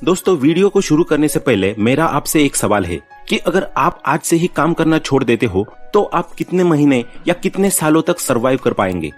दोस्तों, वीडियो को शुरू करने से पहले मेरा आपसे एक सवाल है कि अगर आप आज से ही काम करना छोड़ देते हो तो आप कितने महीने या कितने सालों तक सरवाइव कर पाएंगे।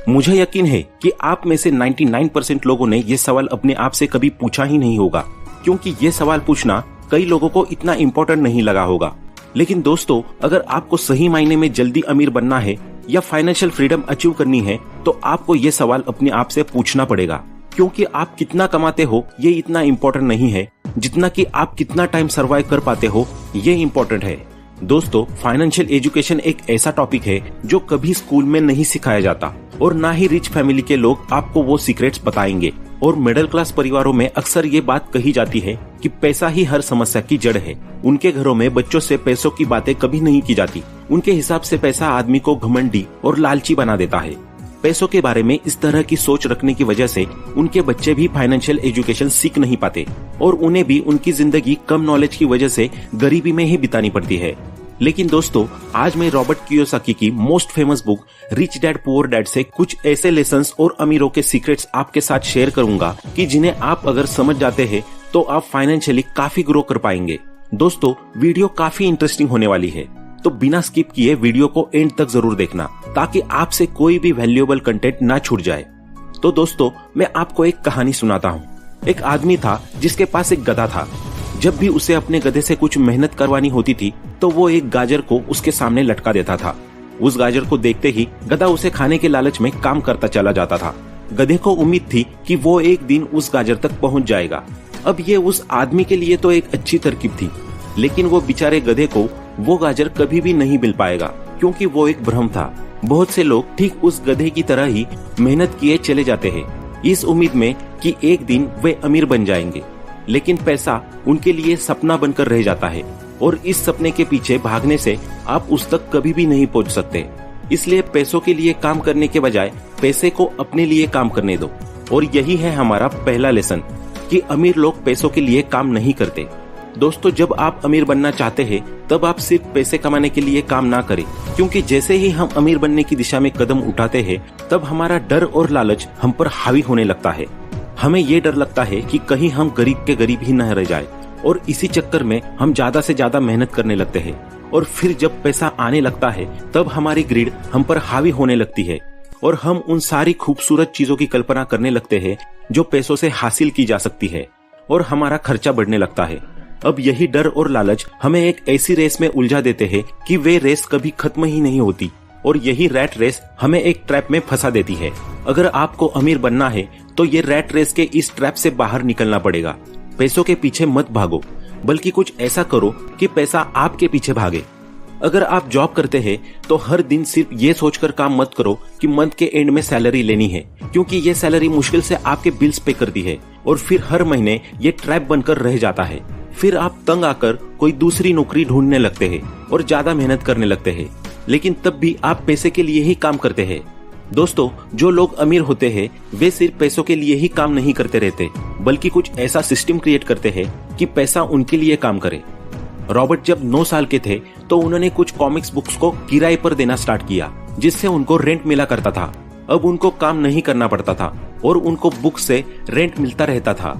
मुझे यकीन है कि आप में से 99% लोगों ने ये सवाल अपने आप से कभी पूछा ही नहीं होगा, क्योंकि ये सवाल पूछना कई लोगों को इतना इम्पोर्टेंट नहीं लगा होगा। लेकिन दोस्तों, अगर आपको सही मायने में जल्दी अमीर बनना है या फाइनेंशियल फ्रीडम अचीव करनी है तो आपको ये सवाल अपने आप से पूछना पड़ेगा, क्योंकि आप कितना कमाते हो ये इतना इम्पोर्टेंट नहीं है जितना कि आप कितना टाइम सरवाइव कर पाते हो ये इम्पोर्टेंट है। दोस्तों, फाइनेंशियल एजुकेशन एक ऐसा टॉपिक है जो कभी स्कूल में नहीं सिखाया जाता और ना ही रिच फैमिली के लोग आपको वो सीक्रेट्स बताएंगे। और मिडिल क्लास परिवारों में अक्सर ये बात कही जाती है कि पैसा ही हर समस्या की जड़ है। उनके घरों में बच्चों से पैसों की बातें कभी नहीं की जाती। उनके हिसाब से पैसा आदमी को घमंडी और लालची बना देता है। पैसों के बारे में इस तरह की सोच रखने की वजह से उनके बच्चे भी फाइनेंशियल एजुकेशन सीख नहीं पाते और उन्हें भी उनकी जिंदगी कम नॉलेज की वजह से गरीबी में ही बितानी पड़ती है। लेकिन दोस्तों, आज मैं रॉबर्ट कियोसाकी की most famous book rich dad poor dad से कुछ ऐसे लेसन्स और अमीरों के सीक्रेट्स आपके साथ शेयर करूंगा कि जिन्हें आप अगर समझ जाते हैं तो आप फाइनेंशियली काफी ग्रो कर पाएंगे। दोस्तों, वीडियो काफी इंटरेस्टिंग होने वाली है, तो बिना स्किप किए वीडियो को एंड तक जरूर देखना ताकि आपसे कोई भी वैल्यूएबल कंटेंट ना छूट जाए। तो दोस्तों, मैं आपको एक कहानी सुनाता हूँ। एक आदमी था जिसके पास एक गधा था। जब भी उसे अपने गधे से कुछ मेहनत करवानी होती थी तो वो एक गाजर को उसके सामने लटका देता था। उस गाजर को देखते ही गधा उसे खाने के लालच में काम करता चला जाता था। गधे को उम्मीद थी कि वो एक दिन उस गाजर तक पहुंच जाएगा। अब ये उस आदमी के लिए तो एक अच्छी तरकीब थी, लेकिन वो बेचारे गधे को वो गाजर कभी भी नहीं मिल पाएगा, क्योंकि वो एक भ्रम था। बहुत से लोग ठीक उस गधे की तरह ही मेहनत किए चले जाते हैं, इस उम्मीद में कि एक दिन वे अमीर बन जाएंगे। लेकिन पैसा उनके लिए सपना बनकर रह जाता है और इस सपने के पीछे भागने से आप उस तक कभी भी नहीं पहुंच सकते। इसलिए पैसों के लिए काम करने के बजाय पैसे को अपने लिए काम करने दो। और यही है हमारा पहला लेसन कि अमीर लोग पैसों के लिए काम नहीं करते। दोस्तों, जब आप अमीर बनना चाहते हैं तब आप सिर्फ पैसे कमाने के लिए काम ना करें, क्योंकि जैसे ही हम अमीर बनने की दिशा में कदम उठाते हैं तब हमारा डर और लालच हम पर हावी होने लगता है। हमें ये डर लगता है कि कहीं हम गरीब के गरीब ही न रह जाए, और इसी चक्कर में हम ज्यादा से ज्यादा मेहनत करने लगते हैं। और फिर जब पैसा आने लगता है तब हमारी ग्रीड हम पर हावी होने लगती है और हम उन सारी खूबसूरत चीजों की कल्पना करने लगते हैं जो पैसों से हासिल की जा सकती है, और हमारा खर्चा बढ़ने लगता है। अब यही डर और लालच हमें एक ऐसी रेस में उलझा देते हैं कि वे रेस कभी खत्म ही नहीं होती, और यही रैट रेस हमें एक ट्रैप में फंसा देती है। अगर आपको अमीर बनना है तो ये रैट रेस के इस ट्रैप से बाहर निकलना पड़ेगा। पैसों के पीछे मत भागो, बल्कि कुछ ऐसा करो कि पैसा आपके पीछे भागे। अगर आप जॉब करते हैं तो हर दिन सिर्फ ये सोचकर काम मत करो कि मंथ के एंड में सैलरी लेनी है, क्योंकि ये सैलरी मुश्किल से आपके बिल्स पे करती है और फिर हर महीने ये ट्रैप बनकर रह जाता है। फिर आप तंग आकर कोई दूसरी नौकरी ढूंढने लगते हैं और ज्यादा मेहनत करने लगते हैं, लेकिन तब भी आप पैसे के लिए ही काम करते हैं। दोस्तों, जो लोग अमीर होते हैं वे सिर्फ पैसों के लिए ही काम नहीं करते रहते, बल्कि कुछ ऐसा सिस्टम क्रिएट करते हैं कि पैसा उनके लिए काम करे। रॉबर्ट जब 9 साल के थे तो उन्होंने कुछ कॉमिक्स बुक्स को किराए पर देना स्टार्ट किया, जिससे उनको रेंट मिला करता था। अब उनको काम नहीं करना पड़ता था और उनको बुक से रेंट मिलता रहता था।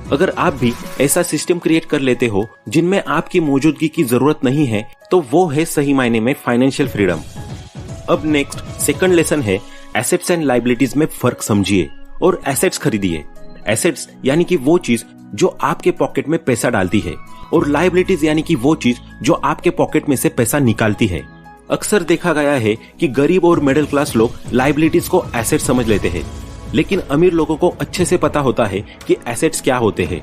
अगर आप भी ऐसा सिस्टम क्रिएट कर लेते हो जिनमें आपकी मौजूदगी की जरूरत नहीं है तो वो है सही मायने में फाइनेंशियल फ्रीडम। अब नेक्स्ट सेकंड लेसन है एसेट्स एंड लायबिलिटीज में फर्क समझिए और एसेट्स खरीदिए। एसेट्स यानी कि वो चीज जो आपके पॉकेट में पैसा डालती है, और लायबिलिटीज यानी कि वो चीज जो आपके पॉकेट में से पैसा निकालती है। अक्सर देखा गया है कि गरीब और मिडिल क्लास लोग लायबिलिटीज को एसेट समझ लेते हैं, लेकिन अमीर लोगों को अच्छे से पता होता है कि एसेट्स क्या होते हैं।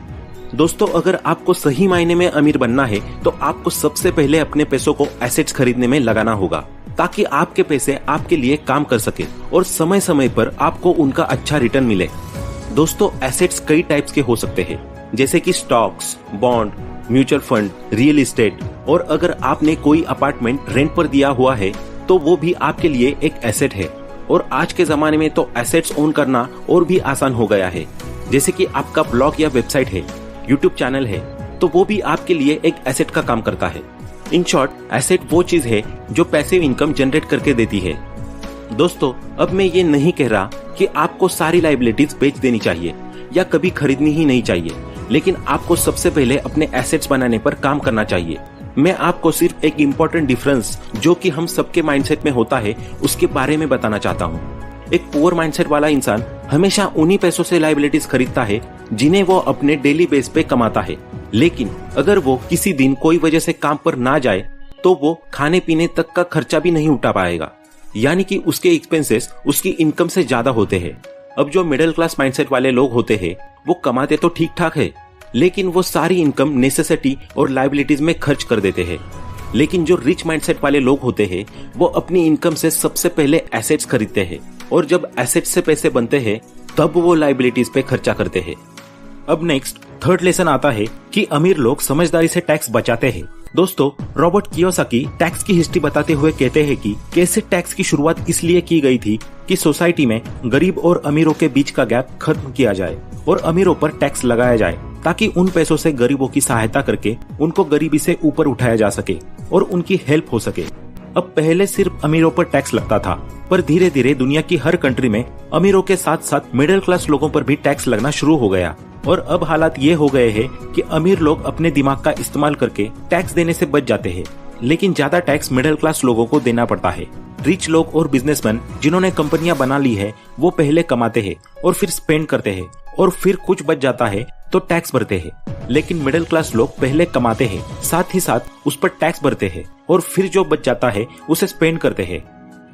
दोस्तों, अगर आपको सही मायने में अमीर बनना है तो आपको सबसे पहले अपने पैसों को एसेट्स खरीदने में लगाना होगा, ताकि आपके पैसे आपके लिए काम कर सके और समय समय पर आपको उनका अच्छा रिटर्न मिले। दोस्तों, एसेट्स कई टाइप्स के हो सकते हैं, जैसे कि stocks, bond, mutual fund, real estate, और अगर आपने कोई अपार्टमेंट रेंट पर दिया हुआ है तो वो भी आपके लिए एक एसेट है। और आज के जमाने में तो एसेट्स ओन करना और भी आसान हो गया है, जैसे कि आपका ब्लॉग या वेबसाइट है, यूट्यूब चैनल है, तो वो भी आपके लिए एक एसेट का काम करता है। इन शॉर्ट, एसेट वो चीज है जो पैसिव इनकम जनरेट करके देती है। दोस्तों, अब मैं ये नहीं कह रहा कि आपको सारी लायबिलिटीज बेच देनी चाहिए या कभी खरीदनी ही नहीं चाहिए, लेकिन आपको सबसे पहले अपने एसेट्स बनाने पर काम करना चाहिए। मैं आपको सिर्फ एक इम्पोर्टेंट डिफरेंस जो कि हम सबके माइंडसेट में होता है उसके बारे में बताना चाहता हूँ। एक पुअर माइंडसेट वाला इंसान हमेशा उन्हीं पैसों से लायबिलिटीज खरीदता है जिन्हें वो अपने डेली बेस पे कमाता है, लेकिन अगर वो किसी दिन कोई वजह से काम पर ना जाए तो वो खाने पीने तक का खर्चा भी नहीं उठा पाएगा, यानी कि उसके एक्सपेंसेस उसकी इनकम से ज्यादा होते हैं। अब जो मिडिल क्लास माइंडसेट वाले लोग होते हैं वो कमाते तो ठीक ठाक है, लेकिन वो सारी इनकम नेसेसिटी और लायबिलिटीज में खर्च कर देते हैं। लेकिन जो रिच माइंडसेट वाले लोग होते हैं वो अपनी इनकम से सबसे पहले एसेट्स खरीदते हैं, और जब एसेट्स से पैसे बनते हैं तब वो लायबिलिटीज पे खर्चा करते हैं। अब नेक्स्ट थर्ड लेसन आता है कि अमीर लोग समझदारी से टैक्स बचाते हैं। दोस्तों, रॉबर्ट कियोसाकी टैक्स की हिस्ट्री बताते हुए कहते हैं कि कैसे टैक्स की शुरुआत इसलिए की गई थी कि सोसाइटी में गरीब और अमीरों के बीच का गैप खत्म किया जाए और अमीरों पर टैक्स लगाया जाए, ताकि उन पैसों से गरीबों की सहायता करके उनको गरीबी से ऊपर उठाया जा सके और उनकी हेल्प हो सके। अब पहले सिर्फ अमीरों पर टैक्स लगता था, पर धीरे धीरे दुनिया की हर कंट्री में अमीरों के साथ साथ मिडिल क्लास लोगों पर भी टैक्स लगना शुरू हो गया। और अब हालात ये हो गए हैं कि अमीर लोग अपने दिमाग का इस्तेमाल करके टैक्स देने से बच जाते हैं, लेकिन ज्यादा टैक्स मिडिल क्लास लोगों को देना पड़ता है। रिच लोग और बिजनेसमैन जिन्होंने कंपनियां बना ली है वो पहले कमाते हैं और फिर स्पेंड करते हैं, और फिर कुछ बच जाता है तो टैक्स भरते हैं। लेकिन मिडिल क्लास लोग पहले कमाते हैं, साथ ही साथ उस पर टैक्स भरते हैं, और फिर जो बच जाता है उसे स्पेंड करते हैं।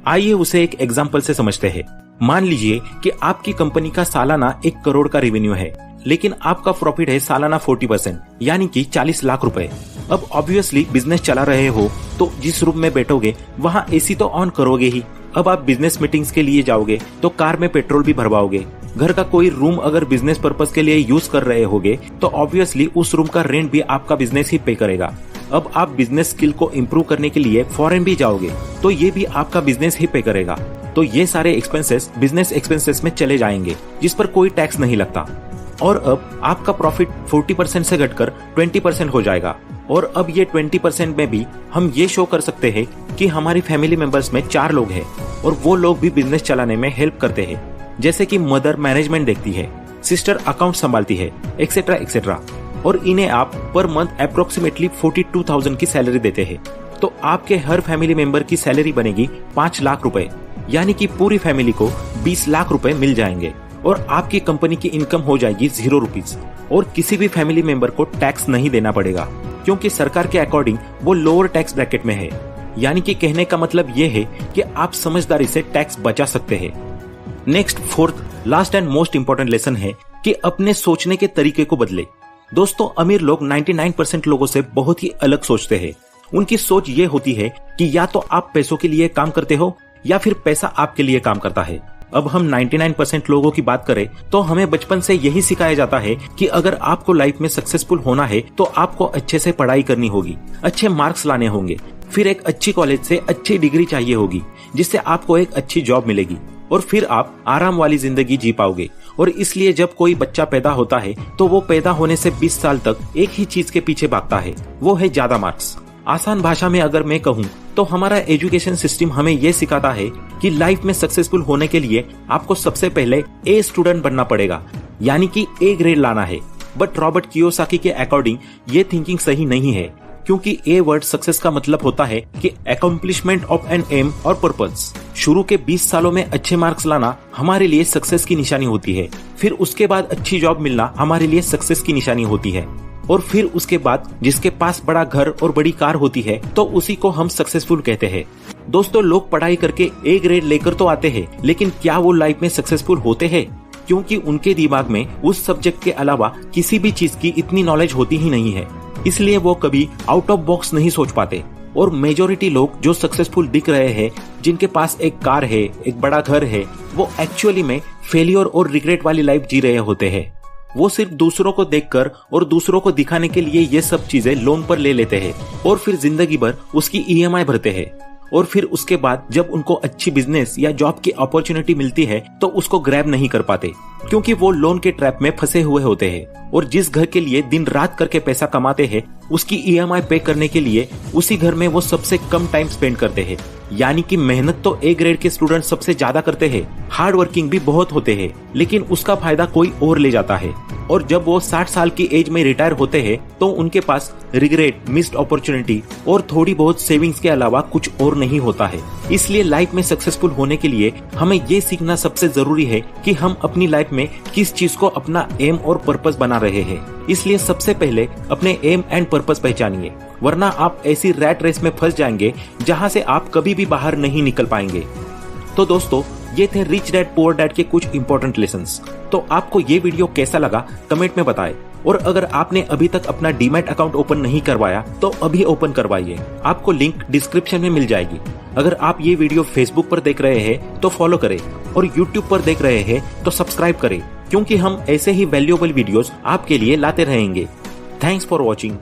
आइए उसे एक एग्जाम्पल से समझते हैं। मान लीजिए कि आपकी कंपनी का सालाना 1 करोड़ का रेवेन्यू है, लेकिन आपका प्रॉफिट है सालाना 40%, यानी कि 40 लाख रुपए। अब ऑब्वियसली बिजनेस चला रहे हो तो जिस रूम में बैठोगे वहाँ एसी तो ऑन करोगे ही। अब आप बिजनेस मीटिंग्स के लिए जाओगे तो कार में पेट्रोल भी भरवाओगे। घर का कोई रूम अगर बिजनेस पर्पस के लिए यूज कर रहे होगे तो ऑब्वियसली उस रूम का रेंट भी आपका बिजनेस ही पे करेगा। अब आप बिजनेस स्किल को इम्प्रूव करने के लिए फॉरेन भी जाओगे तो ये भी आपका बिजनेस ही पे करेगा। तो ये सारे एक्सपेंसेस बिजनेस एक्सपेंसेस में चले जाएंगे जिस पर कोई टैक्स नहीं लगता। और अब आपका प्रॉफिट 40% से घटकर 20% हो जाएगा, और अब ये 20% में भी हम ये शो कर सकते हैं कि हमारी फैमिली मेंबर्स में 4 लोग हैं और वो लोग भी बिजनेस चलाने में हेल्प करते हैं, जैसे कि मदर मैनेजमेंट देखती है, सिस्टर अकाउंट संभालती है, एक्सेट्रा एक्सेट्रा। और इन्हें आप पर मंथ अप्रोक्सीमेटली 42,000 की सैलरी देते हैं। तो आपके हर फैमिली मेंबर की सैलरी बनेगी 5 लाख रुपए, यानी कि पूरी फैमिली को 20 लाख रुपए मिल जाएंगे, और आपकी कंपनी की इनकम हो जाएगी 0 रुपीज, और किसी भी फैमिली मेंबर को टैक्स नहीं देना पड़ेगा, क्योंकि सरकार के अकॉर्डिंग वो लोअर टैक्स ब्रैकेट में है। यानी कि कहने का मतलब ये है कि आप समझदारी से टैक्स बचा सकते हैं। Next fourth last and most important lesson है कि अपने सोचने के तरीके को बदले। दोस्तों, अमीर लोग 99% लोगों से बहुत ही अलग सोचते हैं। उनकी सोच ये होती है कि या तो आप पैसों के लिए काम करते हो या फिर पैसा आपके लिए काम करता है। अब हम 99% लोगों की बात करें तो हमें बचपन से यही सिखाया जाता है कि अगर आपको लाइफ में सक्सेसफुल होना है तो आपको अच्छे से पढ़ाई करनी होगी, अच्छे मार्क्स लाने होंगे, फिर एक अच्छी कॉलेज से अच्छी डिग्री चाहिए होगी जिससे आपको एक अच्छी जॉब मिलेगी, और फिर आप आराम वाली जिंदगी जी पाओगे। और इसलिए जब कोई बच्चा पैदा होता है तो वो पैदा होने से 20 साल तक एक ही चीज के पीछे भागता है, वो है ज्यादा मार्क्स। आसान भाषा में अगर मैं कहूँ तो हमारा एजुकेशन सिस्टम हमें ये सिखाता है कि लाइफ में सक्सेसफुल होने के लिए आपको सबसे पहले ए स्टूडेंट बनना पड़ेगा, यानी कि ए ग्रेड लाना है। बट रॉबर्ट कियोसाकी के अकॉर्डिंग ये थिंकिंग सही नहीं है, क्योंकि ए वर्ड सक्सेस का मतलब होता है कि अकम्प्लिशमेंट ऑफ एन एम और पर्पस। शुरू के 20 सालों में अच्छे मार्क्स लाना हमारे लिए सक्सेस की निशानी होती है, फिर उसके बाद अच्छी जॉब मिलना हमारे लिए सक्सेस की निशानी होती है, और फिर उसके बाद जिसके पास बड़ा घर और बड़ी कार होती है तो उसी को हम सक्सेसफुल कहते हैं। दोस्तों, लोग पढ़ाई करके ए ग्रेड लेकर तो आते हैं, लेकिन क्या वो लाइफ में सक्सेसफुल होते हैं? क्योंकि उनके दिमाग में उस सब्जेक्ट के अलावा किसी भी चीज की इतनी नॉलेज होती ही नहीं है, इसलिए वो कभी आउट ऑफ बॉक्स नहीं सोच पाते। और मेजोरिटी लोग जो सक्सेसफुल दिख रहे हैं, जिनके पास एक कार है, एक बड़ा घर है, वो एक्चुअली में फेलियर और रिग्रेट वाली लाइफ जी रहे होते हैं। वो सिर्फ दूसरों को देखकर और दूसरों को दिखाने के लिए ये सब चीजें लोन पर ले लेते हैं और फिर जिंदगी भर उसकी EMI भरते हैं, और फिर उसके बाद जब उनको अच्छी बिजनेस या जॉब की अपॉर्चुनिटी मिलती है तो उसको ग्रैब नहीं कर पाते, क्योंकि वो लोन के ट्रैप में फंसे हुए होते हैं। और जिस घर के लिए दिन रात करके पैसा कमाते हैं, उसकी EMI पे करने के लिए उसी घर में वो सबसे कम टाइम स्पेंड करते हैं। यानी कि मेहनत तो ए ग्रेड के स्टूडेंट सबसे ज्यादा करते हैं, हार्ड वर्किंग भी बहुत होते हैं, लेकिन उसका फायदा कोई और ले जाता है। और जब वो 60 साल की एज में रिटायर होते हैं तो उनके पास रिग्रेट, मिस्ड अपॉर्चुनिटी और थोड़ी बहुत सेविंग्स के अलावा कुछ और नहीं होता है। इसलिए लाइफ में सक्सेसफुल होने के लिए हमें ये सीखना सबसे जरूरी है कि हम अपनी लाइफ में किस चीज को अपना एम और पर्पस बना रहे हैं। इसलिए सबसे पहले अपने एम एंड पर्पस पहचानिए, वरना आप ऐसी रैट रेस में फंस जाएंगे जहां से आप कभी भी बाहर नहीं निकल पाएंगे। तो दोस्तों, ये थे रिच डैड पुअर डैड के कुछ इंपॉर्टेंट लेसन्स। तो आपको ये वीडियो कैसा लगा कमेंट में बताएं। और अगर आपने अभी तक अपना डीमैट अकाउंट ओपन नहीं करवाया तो अभी ओपन करवाइए, आपको लिंक डिस्क्रिप्शन में मिल जाएगी। अगर आप ये वीडियो फेसबुक पर देख रहे हैं तो फॉलो करें और यूट्यूब पर देख रहे हैं तो सब्सक्राइब करें, क्योंकि हम ऐसे ही वैल्यूएबल वीडियोस आपके लिए लाते रहेंगे। Thanks for watching.